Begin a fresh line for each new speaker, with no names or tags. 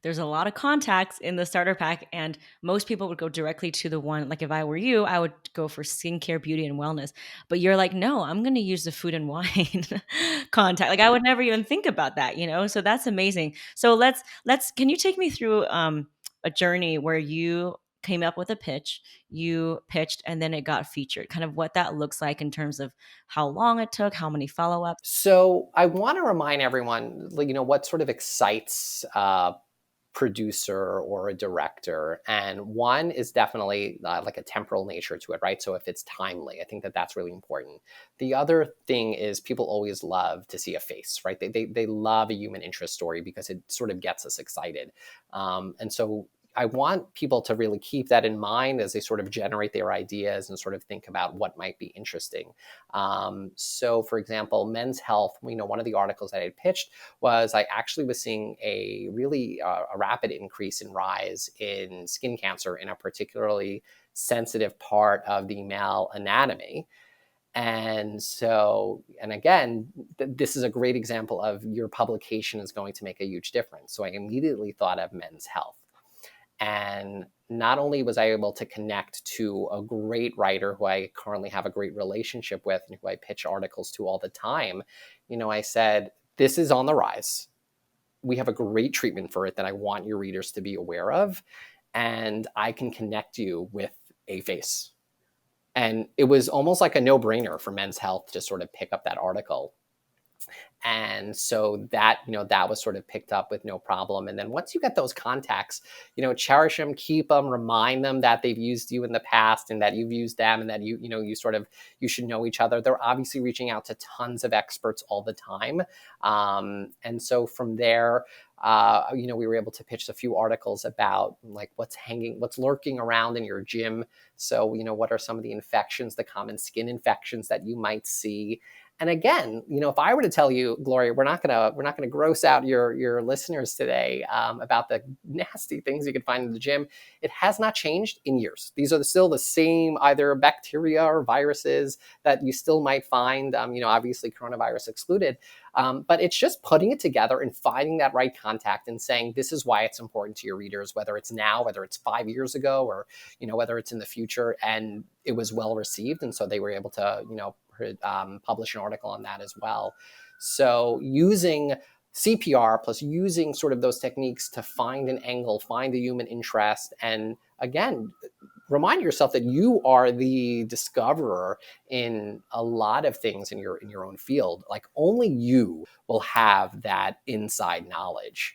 there's a lot of contacts in the starter pack, and most people would go directly to the one. Like if I were you, I would go for skincare, beauty, and wellness. But you're like, no, I'm going to use the food and wine contact. Like I would never even think about that, you know. So that's amazing. So let's. Can you take me through a journey where you came up with a pitch, you pitched, and then it got featured? Kind of what that looks like in terms of how long it took, how many follow ups.
So I want to remind everyone, like, what sort of excites producer or a director. And one is definitely like a temporal nature to it, right? So if it's timely, I think that that's really important. The other thing is people always love to see a face, right? They love a human interest story because it sort of gets us excited. And so I want people to really keep that in mind as they sort of generate their ideas and sort of think about what might be interesting. So for example, Men's Health, one of the articles that I had pitched was I actually was seeing a really a rapid increase in rise in skin cancer in a particularly sensitive part of the male anatomy. And so, and again, this is a great example of your publication is going to make a huge difference. So I immediately thought of Men's Health. And not only was I able to connect to a great writer who I currently have a great relationship with and who I pitch articles to all the time, I said, this is on the rise. We have a great treatment for it that I want your readers to be aware of. And I can connect you with a face. And it was almost like a no-brainer for Men's Health to sort of pick up that article. And so that, that was sort of picked up with no problem. And then once you get those contacts, cherish them, keep them, remind them that they've used you in the past and that you've used them and that you should know each other. They're obviously reaching out to tons of experts all the time. And so from there, we were able to pitch a few articles about like what's lurking around in your gym. So, what are some of the infections, the common skin infections that you might see? And again, if I were to tell you, Gloria, we're not gonna gross out your listeners today about the nasty things you could find in the gym. It has not changed in years. These are still the same either bacteria or viruses that you still might find. Obviously coronavirus excluded, but it's just putting it together and finding that right contact and saying this is why it's important to your readers, whether it's now, whether it's 5 years ago, or whether it's in the future. And it was well received, and so they were able to publish an article on that as well. So using CPR plus using sort of those techniques to find an angle, find the human interest, and again, remind yourself that you are the discoverer in a lot of things in your own field. Like only you will have that inside knowledge.